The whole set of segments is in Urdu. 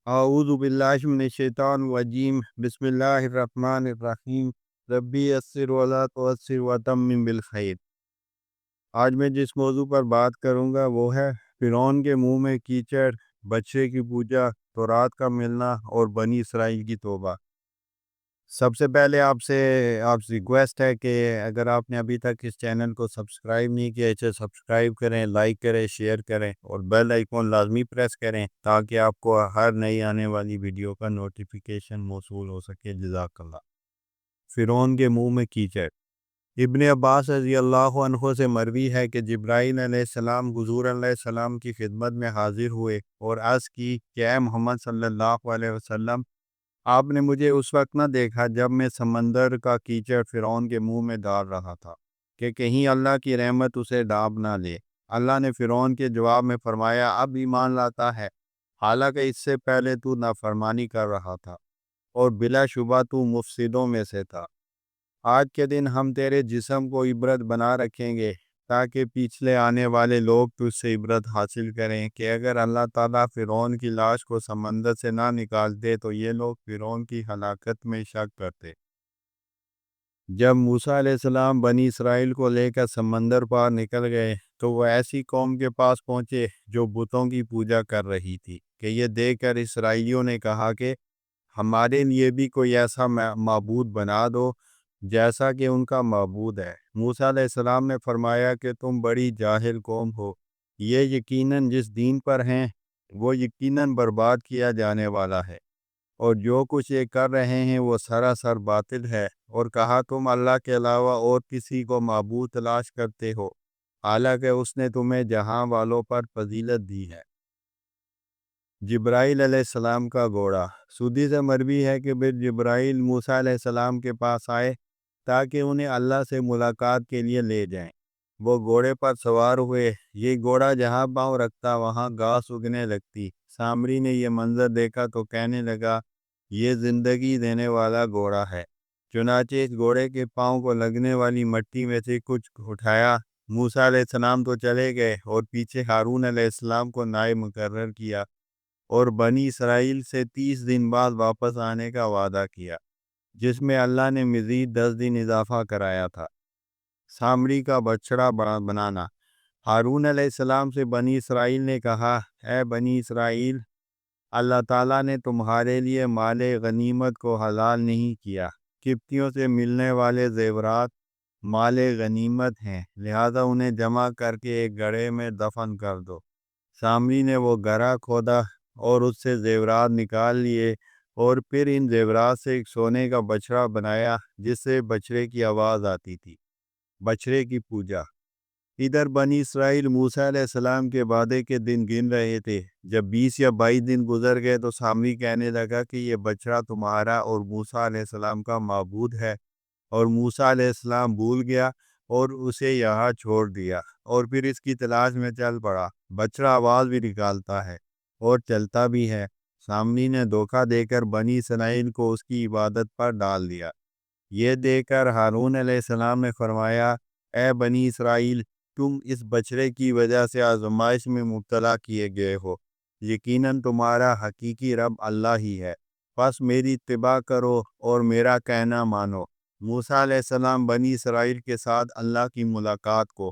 اعوذ باللہ من الشیطان الرجیم بسم اللہ الرحمن الرحیم ربی یسر ولا تعسر وتمم بالخیر۔ آج میں جس موضوع پر بات کروں گا وہ ہے فرعون کے منہ میں کیچڑ، بچے کی پوجا، تورات کا ملنا اور بنی اسرائیل کی توبہ۔ سب سے پہلے آپ سے ریکویسٹ ہے کہ اگر آپ نے ابھی تک اس چینل کو سبسکرائب نہیں کیا اسے سبسکرائب کریں، لائک کریں، شیئر کریں اور بیل آئیکن لازمی پریس کریں تاکہ آپ کو ہر نئی آنے والی ویڈیو کا نوٹیفیکیشن موصول ہو سکے۔ جزاک اللہ۔ فرعون کے منہ میں کیچڑ۔ ابن عباس رضی اللہ عنہ سے مروی ہے کہ جبرائیل علیہ السلام حضور علیہ السلام کی خدمت میں حاضر ہوئے اور عرض کی کہ اے محمد صلی اللہ علیہ وسلم، آپ نے مجھے اس وقت نہ دیکھا جب میں سمندر کا کیچڑ فرعون کے منہ میں ڈال رہا تھا کہ کہیں اللہ کی رحمت اسے ڈانپ نہ لے۔ اللہ نے فرعون کے جواب میں فرمایا، اب ایمان لاتا ہے، حالانکہ اس سے پہلے تو نافرمانی کر رہا تھا اور بلا شبہ تو مفسدوں میں سے تھا۔ آج کے دن ہم تیرے جسم کو عبرت بنا رکھیں گے تاکہ پچھلے آنے والے لوگ تجھ سے عبرت حاصل کریں کہ اگر اللہ تعالیٰ فرعون کی لاش کو سمندر سے نہ نکالتے تو یہ لوگ فرعون کی ہلاکت میں شک کرتے۔ جب موسیٰ علیہ السلام بنی اسرائیل کو لے کر سمندر پار نکل گئے تو وہ ایسی قوم کے پاس پہنچے جو بتوں کی پوجا کر رہی تھی کہ یہ دیکھ کر اسرائیلیوں نے کہا کہ ہمارے لیے بھی کوئی ایسا معبود بنا دو جیسا کہ ان کا معبود ہے۔ موسیٰ علیہ السلام نے فرمایا کہ تم بڑی جاہل قوم ہو، یہ یقیناً جس دین پر ہیں وہ یقیناً برباد کیا جانے والا ہے، اور جو کچھ یہ کر رہے ہیں وہ سراسر باطل ہے۔ اور کہا تم اللہ کے علاوہ اور کسی کو معبود تلاش کرتے ہو حالانکہ اس نے تمہیں جہاں والوں پر فضیلت دی ہے۔ جبرائیل علیہ السلام کا گھوڑا۔ سودی سے مروی ہے کہ پھر جبرائیل موسیٰ علیہ السلام کے پاس آئے تاکہ انہیں اللہ سے ملاقات کے لیے لے جائیں۔ وہ گھوڑے پر سوار ہوئے، یہ گھوڑا جہاں پاؤں رکھتا وہاں گھاس اگنے لگتی۔ سامری نے یہ منظر دیکھا تو کہنے لگا، یہ زندگی دینے والا گھوڑا ہے۔ چنانچہ اس گھوڑے کے پاؤں کو لگنے والی مٹی میں سے کچھ اٹھایا۔ موسیٰ علیہ السلام تو چلے گئے اور پیچھے ہارون علیہ السلام کو نائب مقرر کیا اور بنی اسرائیل سے 30 دن بعد واپس آنے کا وعدہ کیا، جس میں اللہ نے مزید 10 دن اضافہ کرایا تھا۔ سامری کا بچڑا بنانا۔ ہارون علیہ السلام سے بنی اسرائیل نے کہا، اے بنی اسرائیل، اللہ تعالیٰ نے تمہارے لیے مال غنیمت کو حلال نہیں کیا۔ قبطیوں سے ملنے والے زیورات مال غنیمت ہیں، لہذا انہیں جمع کر کے ایک گڑھے میں دفن کر دو۔ سامری نے وہ گڑھا کھودا اور اس سے زیورات نکال لیے اور پھر ان زیورات سے ایک سونے کا بچڑا بنایا جس سے بچڑے کی آواز آتی تھی۔ بچڑے کی پوجا۔ ادھر بنی اسرائیل موسیٰ علیہ السلام کے وعدے کے دن گن رہے تھے۔ جب 20 یا 22 دن گزر گئے تو سامری کہنے لگا کہ یہ بچڑا تمہارا اور موسیٰ علیہ السلام کا معبود ہے، اور موسیٰ علیہ السلام بھول گیا اور اسے یہاں چھوڑ دیا اور پھر اس کی تلاش میں چل پڑا۔ بچڑا آواز بھی نکالتا ہے اور چلتا بھی ہے۔ سامری نے دھوکہ دے کر بنی اسرائیل کو اس کی عبادت پر ڈال دیا۔ یہ دیکھ کر ہارون علیہ السلام نے فرمایا، اے بنی اسرائیل، تم اس بچڑے کی وجہ سے آزمائش میں مبتلا کیے گئے ہو، یقیناً تمہارا حقیقی رب اللہ ہی ہے، پس میری اتباع کرو اور میرا کہنا مانو۔ موسیٰ علیہ السلام بنی اسرائیل کے ساتھ اللہ کی ملاقات کو۔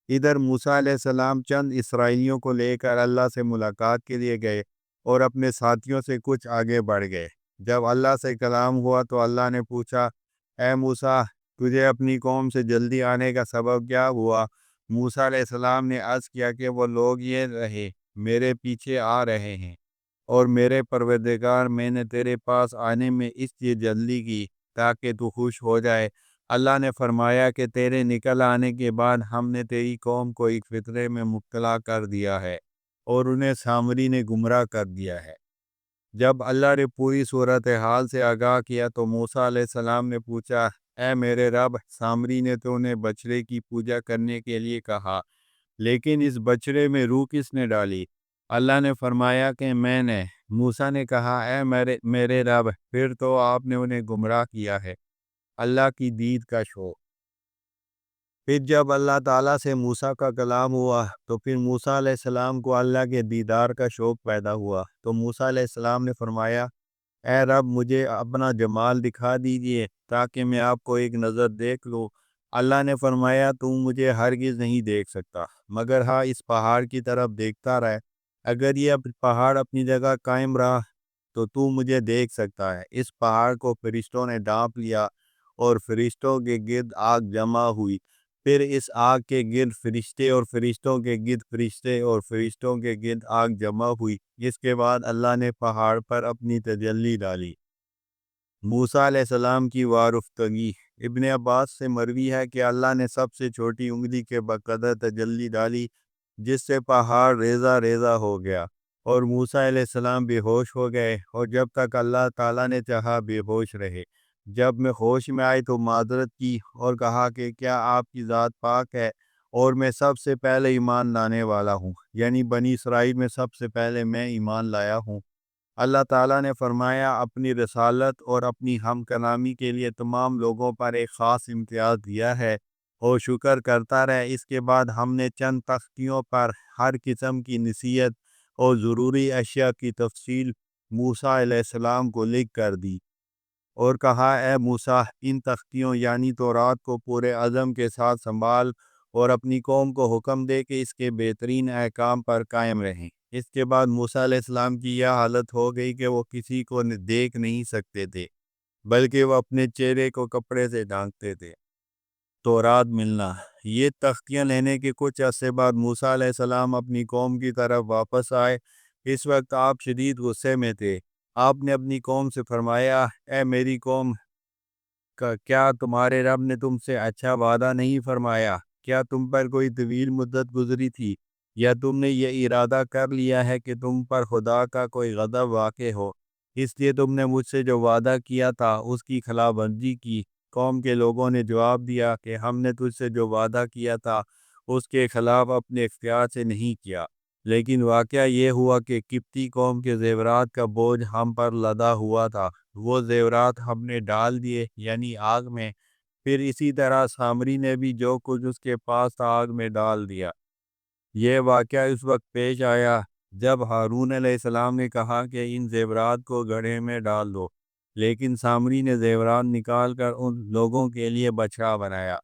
ادھر موسیٰ علیہ السلام چند اسرائیلیوں کو لے کر اللہ سے ملاقات کے لیے گئے اور اپنے ساتھیوں سے کچھ آگے بڑھ گئے۔ جب اللہ سے کلام ہوا تو اللہ نے پوچھا، اے موسیٰ، تجھے اپنی قوم سے جلدی آنے کا سبب کیا ہوا؟ موسیٰ علیہ السلام نے عرض کیا کہ وہ لوگ یہ رہے میرے پیچھے آ رہے ہیں، اور میرے پروردگار، میں نے تیرے پاس آنے میں اس لیے جلدی کی تاکہ تو خوش ہو جائے۔ اللہ نے فرمایا کہ تیرے نکل آنے کے بعد ہم نے تیری قوم کو ایک فتنے میں مبتلا کر دیا ہے اور انہیں سامری نے گمراہ کر دیا ہے۔ جب اللہ نے پوری صورتحال سے آگاہ کیا تو موسیٰ علیہ السلام نے پوچھا، اے میرے رب، سامری نے تو انہیں بچڑے کی پوجا کرنے کے لیے کہا، لیکن اس بچڑے میں روح کس نے ڈالی؟ اللہ نے فرمایا کہ میں نے۔ موسیٰ نے کہا، اے میرے رب، پھر تو آپ نے انہیں گمراہ کیا ہے۔ اللہ کی دید کا شوق۔ پھر جب اللہ تعالیٰ سے موسیٰ کا کلام ہوا تو پھر موسیٰ علیہ السلام کو اللہ کے دیدار کا شوق پیدا ہوا، تو موسیٰ علیہ السلام نے فرمایا، اے رب مجھے اپنا جمال دکھا دیجئے تاکہ میں آپ کو ایک نظر دیکھ لوں۔ اللہ نے فرمایا، تم مجھے ہرگز نہیں دیکھ سکتا، مگر ہاں اس پہاڑ کی طرف دیکھتا رہ، اگر یہ پہاڑ اپنی جگہ قائم رہا تو مجھے دیکھ سکتا ہے۔ اس پہاڑ کو فرشتوں نے ڈھانپ لیا اور فرشتوں کے گرد آگ جمع ہوئی، پھر اس آگ کے گرد فرشتے اور فرشتوں کے گرد فرشتے اور فرشتوں کے گرد آگ جمع ہوئی۔ اس کے بعد اللہ نے پہاڑ پر اپنی تجلی ڈالی۔ موسیٰ علیہ السلام کی وارفتگی۔ ابن عباس سے مروی ہے کہ اللہ نے سب سے چھوٹی انگلی کے بقدر تجلی ڈالی جس سے پہاڑ ریزہ ریزہ ہو گیا اور موسیٰ علیہ السلام بے ہوش ہو گئے، اور جب تک اللہ تعالیٰ نے چاہا بے ہوش رہے۔ جب میں ہوش میں آئی تو معذرت کی اور کہا کہ کیا آپ کی ذات پاک ہے، اور میں سب سے پہلے ایمان لانے والا ہوں، یعنی بنی اسرائیل میں سب سے پہلے میں ایمان لایا ہوں۔ اللہ تعالیٰ نے فرمایا، اپنی رسالت اور اپنی ہم کلامی کے لیے تمام لوگوں پر ایک خاص امتیاز دیا ہے، اور شکر کرتا رہے۔ اس کے بعد ہم نے چند تختیوں پر ہر قسم کی نصیحت اور ضروری اشیاء کی تفصیل موسیٰ علیہ السلام کو لکھ کر دی، اور کہا، اے موسیٰ، ان تختیوں یعنی تورات کو پورے عزم کے ساتھ سنبھال اور اپنی قوم کو حکم دے کہ اس کے بہترین احکام پر قائم رہیں۔ اس کے بعد موسیٰ علیہ السلام کی یہ حالت ہو گئی کہ وہ کسی کو دیکھ نہیں سکتے تھے، بلکہ وہ اپنے چہرے کو کپڑے سے ڈھانکتے تھے۔ تورات ملنا۔ یہ تختیاں لینے کے کچھ عرصے بعد موسیٰ علیہ السلام اپنی قوم کی طرف واپس آئے۔ اس وقت آپ شدید غصے میں تھے۔ آپ نے اپنی قوم سے فرمایا، اے میری قوم، کیا تمہارے رب نے تم سے اچھا وعدہ نہیں فرمایا؟ کیا تم پر کوئی طویل مدت گزری تھی، یا تم نے یہ ارادہ کر لیا ہے کہ تم پر خدا کا کوئی غضب واقع ہو، اس لیے تم نے مجھ سے جو وعدہ کیا تھا اس کی خلاف ورزی کی؟ قوم کے لوگوں نے جواب دیا کہ ہم نے تجھ سے جو وعدہ کیا تھا اس کے خلاف اپنے اختیار سے نہیں کیا، لیکن واقعہ یہ ہوا کہ قبطی قوم کے زیورات کا بوجھ ہم پر لدا ہوا تھا، وہ زیورات ہم نے ڈال دیے، یعنی آگ میں۔ پھر اسی طرح سامری نے بھی جو کچھ اس کے پاس تھا آگ میں ڈال دیا۔ یہ واقعہ اس وقت پیش آیا جب ہارون علیہ السلام نے کہا کہ ان زیورات کو گڑھے میں ڈال دو، لیکن سامری نے زیورات نکال کر ان لوگوں کے لیے بچھڑا بنایا۔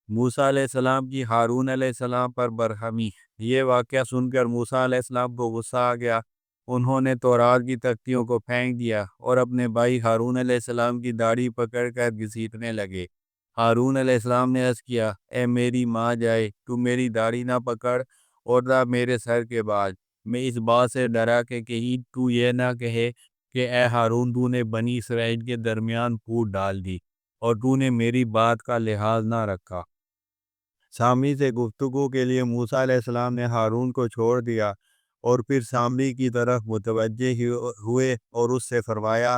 موسیٰ علیہ السلام کی ہارون علیہ السلام پر برہمی۔ یہ واقعہ سن کر موسیٰ علیہ السلام کو غصہ آ گیا۔ انہوں نے تورات کی تختیوں کو پھینک دیا اور اپنے بھائی ہارون علیہ السلام کی داڑھی پکڑ کر گھسیٹنے لگے۔ ہارون علیہ السلام نے عرض کیا، اے میری ماں جائے، تو میری داڑھی نہ پکڑ اور نہ میرے سر کے بال۔ میں اس بات سے ڈرا کہ کہیں تو یہ نہ کہے کہ اے ہارون، تو نے بنی اسرائیل کے درمیان پھوٹ ڈال دی اور تو نے میری بات کا لحاظ نہ رکھا۔ سامری سے گفتگو کے لیے موسیٰ علیہ السلام نے ہارون کو چھوڑ دیا اور پھر سامری کی طرف متوجہ ہوئے اور اس سے فرمایا،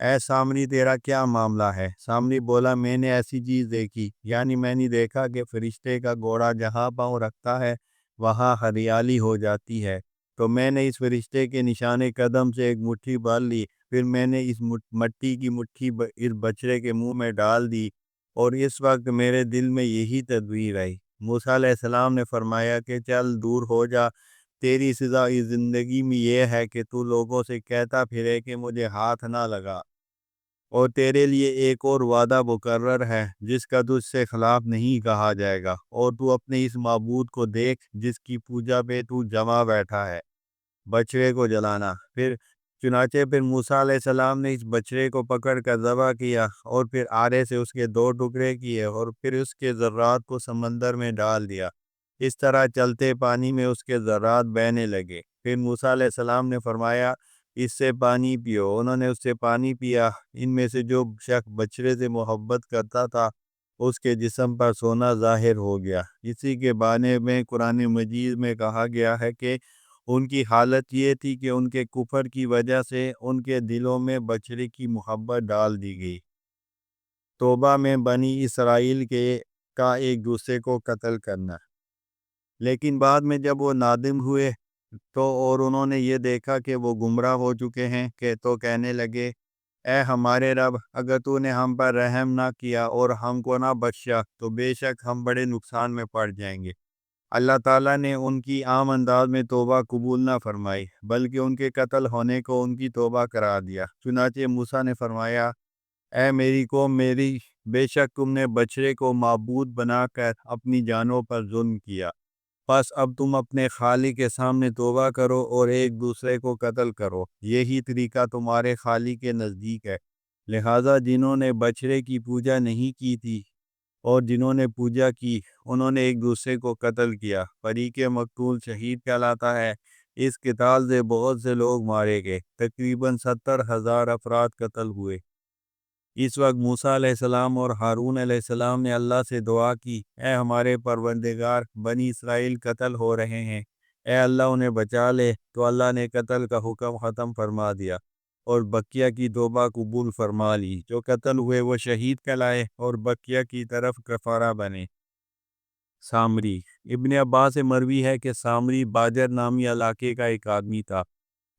اے سامری، تیرا کیا معاملہ ہے؟ سامری بولا، میں نے ایسی چیز دیکھی، یعنی میں نے دیکھا کہ فرشتے کا گھوڑا جہاں پاؤں رکھتا ہے وہاں ہریالی ہو جاتی ہے، تو میں نے اس فرشتے کے نشانے قدم سے ایک مٹھی بھر لی، پھر میں نے اس مٹی کی مٹھی اس بچڑے کے منہ میں ڈال دی، اور اس وقت میرے دل میں یہی تدبیر آئی۔ موسیٰ علیہ السلام نے فرمایا کہ چل دور ہو جا، تیری سزا اس زندگی میں یہ ہے کہ تو لوگوں سے کہتا پھرے کہ مجھے ہاتھ نہ لگا، اور تیرے لیے ایک اور وعدہ مقرر ہے جس کا تجھ سے خلاف نہیں کہا جائے گا، اور تو اپنے اس معبود کو دیکھ جس کی پوجا پہ تو جمع بیٹھا ہے، بچڑے کو جلانا۔ پھر موسیٰ علیہ السلام نے اس بچڑے کو پکڑ کر ذبح کیا، اور پھر آرے سے اس کے 2 ٹکڑے کیے، اور پھر اس کے ذرات کو سمندر میں ڈال دیا۔ اس طرح چلتے پانی میں اس کے ذرات بہنے لگے۔ پھر موسیٰ علیہ السلام نے فرمایا، اس سے پانی پیو۔ انہوں نے اس سے پانی پیا۔ ان میں سے جو شخص بچڑے سے محبت کرتا تھا اس کے جسم پر سونا ظاہر ہو گیا۔ اسی کے بارے میں قرآن مجید میں کہا گیا ہے کہ ان کی حالت یہ تھی کہ ان کے کفر کی وجہ سے ان کے دلوں میں بچڑے کی محبت ڈال دی گئی۔ توبہ میں بنی اسرائیل کا ایک دوسرے کو قتل کرنا۔ لیکن بعد میں جب وہ نادم ہوئے اور انہوں نے یہ دیکھا کہ وہ گمراہ ہو چکے ہیں تو کہنے لگے، اے ہمارے رب، اگر تو نے ہم پر رحم نہ کیا اور ہم کو نہ بخشا تو بے شک ہم بڑے نقصان میں پڑ جائیں گے۔ اللہ تعالیٰ نے ان کی عام انداز میں توبہ قبول نہ فرمائی، بلکہ ان کے قتل ہونے کو ان کی توبہ قرار دیا۔ چنانچہ موسیٰ نے فرمایا، اے میری قوم، بے شک تم نے بچڑے کو معبود بنا کر اپنی جانوں پر ظلم کیا، پس اب تم اپنے خالق کے سامنے توبہ کرو اور ایک دوسرے کو قتل کرو، یہی طریقہ تمہارے خالق کے نزدیک ہے۔ لہذا جنہوں نے بچڑے کی پوجا نہیں کی تھی اور جنہوں نے پوجا کی، انہوں نے ایک دوسرے کو قتل کیا۔ فریق مقتول شہید کہلاتا ہے۔ اس قتال سے بہت سے لوگ مارے گئے، تقریباً 70,000 افراد قتل ہوئے۔ اس وقت موسیٰ علیہ السلام اور ہارون علیہ السلام نے اللہ سے دعا کی، اے ہمارے پروردگار، بنی اسرائیل قتل ہو رہے ہیں، اے اللہ انہیں بچا لے۔ تو اللہ نے قتل کا حکم ختم فرما دیا اور بقیہ کی توبہ قبول فرما لی۔ جو قتل ہوئے وہ شہید کہلائے اور بقیہ کی طرف کفارہ بنے۔ سامری ابن عباس سے مروی ہے کہ سامری باجر نامی علاقے کا ایک آدمی تھا۔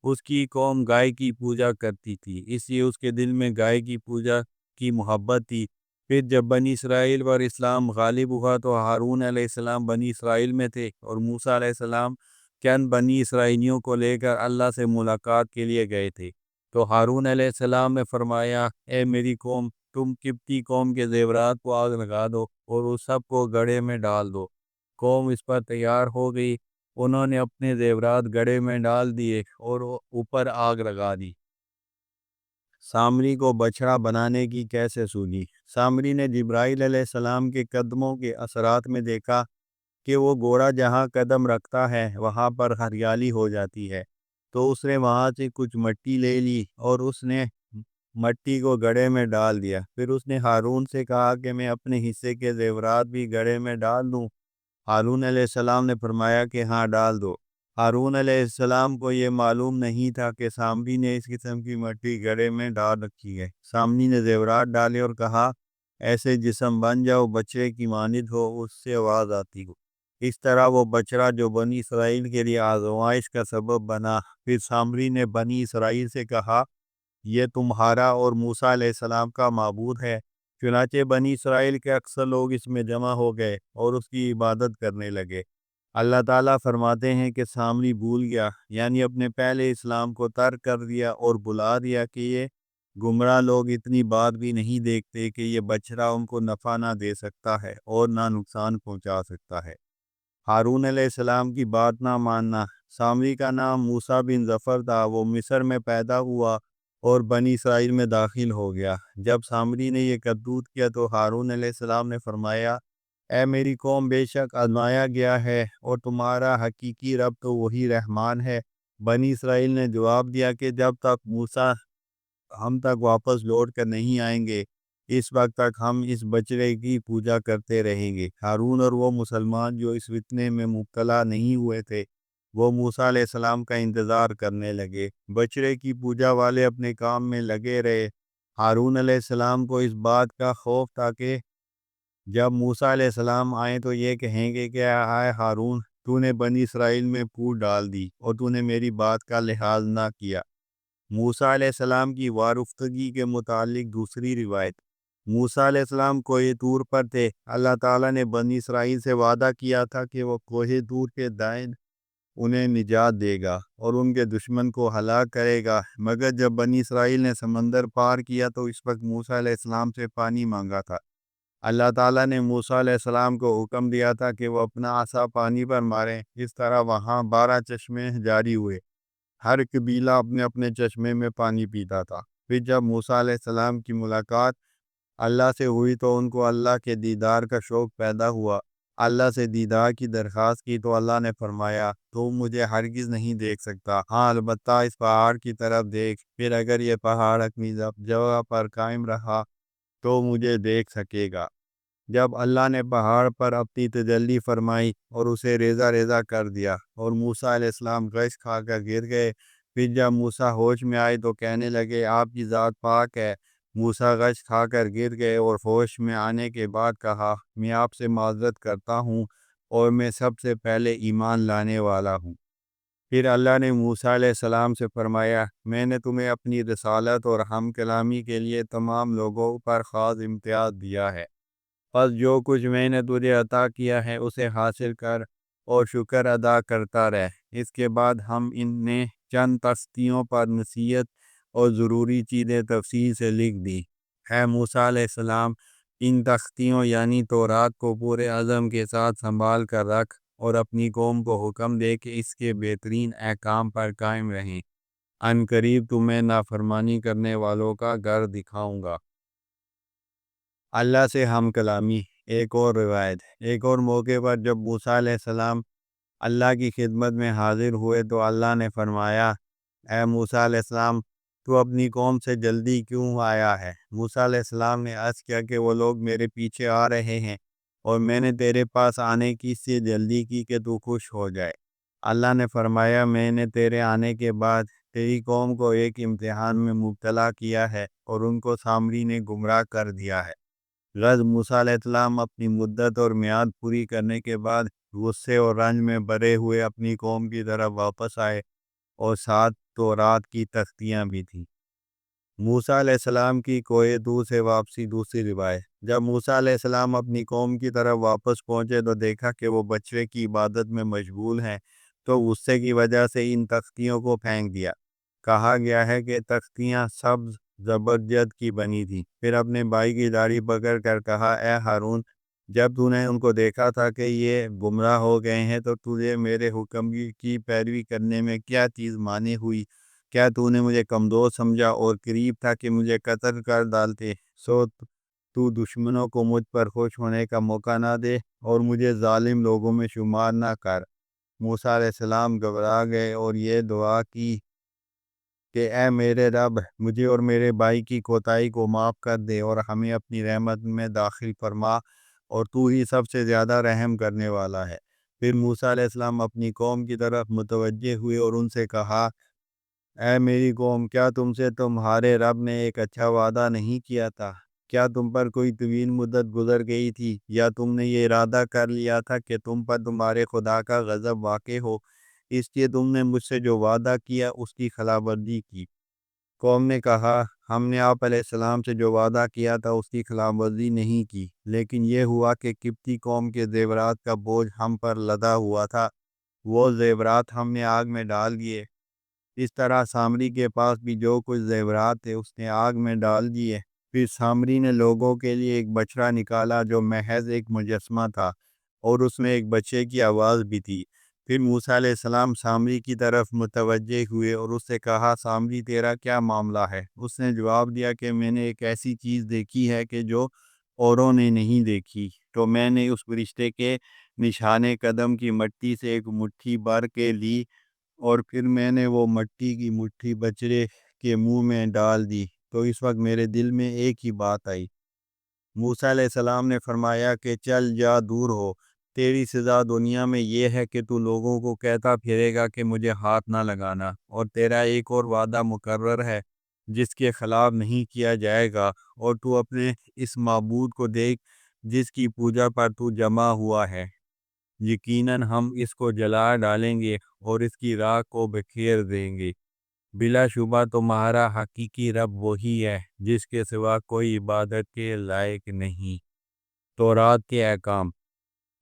اس کی قوم گائے کی پوجا کرتی تھی، اس لیے اس کے دل میں گائے کی پوجا کی محبت تھی۔ پھر جب بنی اسرائیل پر اسلام غالب ہوا تو ہارون علیہ السلام بنی اسرائیل میں تھے اور موسیٰ علیہ السلام چند بنی اسرائیلیوں کو لے کر اللہ سے ملاقات کے لیے گئے تھے۔ تو ہارون علیہ السلام نے فرمایا، اے میری قوم، تم قبطی قوم کے زیورات کو آگ لگا دو اور اس سب کو گڑھے میں ڈال دو۔ قوم اس پر تیار ہو گئی، انہوں نے اپنے زیورات گڑھے میں ڈال دیے اور اوپر آگ لگا دی۔ سامری کو بچڑا بنانے کی کیسے سوجی؟ سامری نے جبرائیل علیہ السلام کے قدموں کے اثرات میں دیکھا کہ وہ گھوڑا جہاں قدم رکھتا ہے وہاں پر ہریالی ہو جاتی ہے، تو اس نے وہاں سے کچھ مٹی لے لی اور اس نے مٹی کو گڑھے میں ڈال دیا۔ پھر اس نے ہارون سے کہا کہ میں اپنے حصے کے زیورات بھی گڑھے میں ڈال دوں۔ ہارون علیہ السلام نے فرمایا کہ ہاں ڈال دو۔ ہارون علیہ السلام کو یہ معلوم نہیں تھا کہ سامری نے اس قسم کی مٹی گڑھے میں ڈال رکھی ہے۔ سامری نے زیورات ڈالے اور کہا، ایسے جسم بن جاؤ بچڑے کی مانند ہو، اس سے آواز آتی ہو۔ اس طرح وہ بچڑا جو بنی اسرائیل کے لیے آزمائش کا سبب بنا۔ پھر سامری نے بنی اسرائیل سے کہا، یہ تمہارا اور موسیٰ علیہ السلام کا معبود ہے۔ چنانچہ بنی اسرائیل کے اکثر لوگ اس میں جمع ہو گئے اور اس کی عبادت کرنے لگے۔ اللہ تعالیٰ فرماتے ہیں کہ سامری بھول گیا، یعنی اپنے پہلے اسلام کو ترک کر دیا اور بلا دیا کہ یہ گمراہ لوگ اتنی بات بھی نہیں دیکھتے کہ یہ بچڑا ان کو نفع نہ دے سکتا ہے اور نہ نقصان پہنچا سکتا ہے۔ ہارون علیہ السلام کی بات نہ ماننا۔ سامری کا نام موسیٰ بن ظفر تھا، وہ مصر میں پیدا ہوا اور بنی اسرائیل میں داخل ہو گیا۔ جب سامری نے یہ کرتوت کیا تو ہارون علیہ السلام نے فرمایا، اے میری قوم، بے شک آزمایا گیا ہے اور تمہارا حقیقی رب تو وہی رحمان ہے۔ بنی اسرائیل نے جواب دیا کہ جب تک موسیٰ ہم تک واپس لوٹ کر نہیں آئیں گے، اس وقت تک ہم اس بچڑے کی پوجا کرتے رہیں گے۔ ہارون اور وہ مسلمان جو اس فتنے میں مبتلا نہیں ہوئے تھے، وہ موسیٰ علیہ السلام کا انتظار کرنے لگے۔ بچڑے کی پوجا والے اپنے کام میں لگے رہے۔ ہارون علیہ السلام کو اس بات کا خوف تھا کہ جب موسیٰ علیہ السلام آئیں تو یہ کہیں گے کہ اے ہارون، تو نے بنی اسرائیل میں پھوٹ ڈال دی اور تو نے میری بات کا لحاظ نہ کیا۔ موسیٰ علیہ السلام کی وارفتگی کے متعلق دوسری روایت۔ موسیٰ علیہ السلام کوہ طور پر تھے۔ اللہ تعالیٰ نے بنی اسرائیل سے وعدہ کیا تھا کہ وہ کوہ طور کے دائیں انہیں نجات دے گا اور ان کے دشمن کو ہلاک کرے گا، مگر جب بنی اسرائیل نے سمندر پار کیا تو اس وقت موسیٰ علیہ السلام سے پانی مانگا تھا۔ اللہ تعالیٰ نے موسیٰ علیہ السلام کو حکم دیا تھا کہ وہ اپنا عصا پانی پر ماریں۔ اس طرح وہاں 12 چشمے جاری ہوئے، ہر قبیلہ اپنے اپنے چشمے میں پانی پیتا تھا۔ پھر جب موسیٰ علیہ السلام کی ملاقات اللہ سے ہوئی تو ان کو اللہ کے دیدار کا شوق پیدا ہوا۔ اللہ سے دیدار کی درخواست کی تو اللہ نے فرمایا، تو مجھے ہرگز نہیں دیکھ سکتا، ہاں البتہ اس پہاڑ کی طرف دیکھ، پھر اگر یہ پہاڑ اپنی جگہ پر قائم رہا تو مجھے دیکھ سکے گا۔ جب اللہ نے پہاڑ پر اپنی تجلی فرمائی اور اسے ریزہ ریزہ کر دیا اور موسیٰ علیہ السلام غش کھا کر گر گئے۔ پھر جب موسیٰ ہوش میں آئے تو کہنے لگے، آپ کی ذات پاک ہے۔ موسیٰ غش کھا کر گر گئے اور ہوش میں آنے کے بعد کہا، میں آپ سے معذرت کرتا ہوں اور میں سب سے پہلے ایمان لانے والا ہوں۔ پھر اللہ نے موسیٰ علیہ السلام سے فرمایا، میں نے تمہیں اپنی رسالت اور ہم کلامی کے لیے تمام لوگوں پر خاص امتیاز دیا ہے، پس جو کچھ میں نے تجھے عطا کیا ہے اسے حاصل کر اور شکر ادا کرتا رہ۔ اس کے بعد ہم ان نے چند تختیوں پر نصیحت اور ضروری چیزیں تفصیل سے لکھ دی۔ اے موسیٰ علیہ السلام، ان تختیوں یعنی تورات کو پورے عزم کے ساتھ سنبھال کر رکھ اور اپنی قوم کو حکم دے کہ اس کے بہترین احکام پر قائم رہیں۔ ان قریب تمہیں نافرمانی کرنے والوں کا گھر دکھاؤں گا۔ اللہ سے ہم کلامی۔ ایک اور روایت، ایک اور موقع پر جب موسیٰ علیہ السلام اللہ کی خدمت میں حاضر ہوئے تو اللہ نے فرمایا، اے موسیٰ علیہ السلام، تو اپنی قوم سے جلدی کیوں آیا ہے؟ موسیٰ علیہ السلام نے عرض کیا کہ وہ لوگ میرے پیچھے آ رہے ہیں اور میں نے تیرے پاس آنے کی اس سے جلدی کی کہ تو خوش ہو جائے۔ اللہ نے فرمایا، میں نے تیرے آنے کے بعد تیری قوم کو ایک امتحان میں مبتلا کیا ہے اور ان کو سامری نے گمراہ کر دیا ہے۔ موسیٰ علیہ السلام اپنی مدت اور میعاد پوری کرنے کے بعد غصے اور رنج میں بھرے ہوئے اپنی قوم کی طرف واپس آئے اور ساتھ تورات کی تختیاں بھی تھیں۔ موسیٰ علیہ السلام کی کوہ طور سے واپسی۔ دوسری روایت، جب موسیٰ علیہ السلام اپنی قوم کی طرف واپس پہنچے تو دیکھا کہ وہ بچڑے کی عبادت میں مشغول ہیں، تو غصے کی وجہ سے ان تختیوں کو پھینک دیا۔ کہا گیا ہے کہ تختیاں سبز زبرجد کی بنی تھیں۔ پھر اپنے بھائی کی داڑھی پکڑ کر کہا، اے ہارون، جب تو نے ان کو دیکھا تھا کہ یہ گمراہ ہو گئے ہیں تو تجھے میرے حکم کی پیروی کرنے میں کیا چیز مانے ہوئی؟ کیا تو نے مجھے کمزور سمجھا اور قریب تھا کہ مجھے قتل کر ڈالتے؟ سو تو دشمنوں کو مجھ پر خوش ہونے کا موقع نہ دے اور مجھے ظالم لوگوں میں شمار نہ کر۔ موسیٰ علیہ السلام گھبرا گئے اور یہ دعا کی کہ اے میرے رب، مجھے اور میرے بھائی کی کوتاہی کو معاف کر دے اور ہمیں اپنی رحمت میں داخل فرما، اور تو ہی سب سے زیادہ رحم کرنے والا ہے۔ پھر موسیٰ علیہ السلام اپنی قوم کی طرف متوجہ ہوئے اور ان سے کہا، اے میری قوم، کیا تم سے تمہارے رب نے ایک اچھا وعدہ نہیں کیا تھا؟ کیا تم پر کوئی طویل مدت گزر گئی تھی یا تم نے یہ ارادہ کر لیا تھا کہ تم پر تمہارے خدا کا غضب واقع ہو، اس لیے تم نے مجھ سے جو وعدہ کیا اس کی خلاف ورزی کی؟ قوم نے کہا، ہم نے آپ علیہ السلام سے جو وعدہ کیا تھا اس کی خلاف ورزی نہیں کی، لیکن یہ ہوا کہ قبطی قوم کے زیورات کا بوجھ ہم پر لدا ہوا تھا، وہ زیورات ہم نے آگ میں ڈال دیے۔ اس طرح سامری کے پاس بھی جو کچھ زیورات تھے اس نے آگ میں ڈال دیے۔ پھر سامری نے لوگوں کے لیے ایک بچڑا نکالا جو محض ایک مجسمہ تھا اور اس میں ایک بچے کی آواز بھی تھی۔ پھر موسیٰ علیہ السلام سامری کی طرف متوجہ ہوئے اور اس سے کہا، سامری، تیرا کیا معاملہ ہے؟ اس نے جواب دیا کہ میں نے ایک ایسی چیز دیکھی ہے کہ جو اوروں نے نہیں دیکھی۔ تو میں نے اس فرشتے کے نشانے قدم کی مٹی سے ایک مٹھی بھر کے لی اور پھر میں نے وہ مٹی کی مٹھی بچڑے کے منہ میں ڈال دی، تو اس وقت میرے دل میں ایک ہی بات آئی۔ موسیٰ علیہ السلام نے فرمایا کہ چل جا، دور ہو، تیری سزا دنیا میں یہ ہے کہ تو لوگوں کو کہتا پھرے گا کہ مجھے ہاتھ نہ لگانا، اور تیرا ایک اور وعدہ مقرر ہے جس کے خلاف نہیں کیا جائے گا، اور تو اپنے اس معبود کو دیکھ جس کی پوجا پر تو جمع ہوا ہے، یقیناً ہم اس کو جلا ڈالیں گے اور اس کی راکھ کو بکھیر دیں گے۔ بلا شبہ تمہارا حقیقی رب وہی ہے جس کے سوا کوئی عبادت کے لائق نہیں۔ تورات کے احکام۔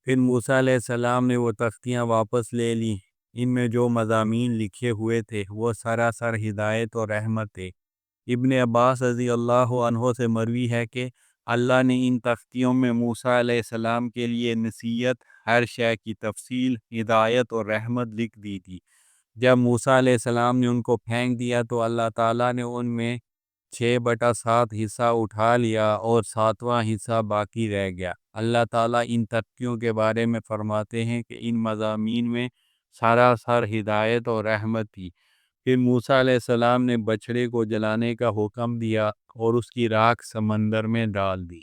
پھر موسیٰ علیہ السلام نے وہ تختیاں واپس لے لیں۔ ان میں جو مضامین لکھے ہوئے تھے وہ سراسر ہدایت اور رحمت تھے۔ ابن عباس رضی اللہ عنہ سے مروی ہے کہ اللہ نے ان تختیوں میں موسیٰ علیہ السلام کے لیے نصیحت، ہر شے کی تفصیل، ہدایت اور رحمت لکھ دی تھی۔ جب موسیٰ علیہ السلام نے ان کو پھینک دیا تو اللہ تعالیٰ نے ان میں 6/7 حصہ اٹھا لیا اور 7واں حصہ باقی رہ گیا۔ اللہ تعالیٰ ان تختیوں کے بارے میں فرماتے ہیں کہ ان مضامین میں سراسر ہدایت اور رحمت تھی۔ پھر موسیٰ علیہ السلام نے بچڑے کو جلانے کا حکم دیا اور اس کی راکھ سمندر میں ڈال دی۔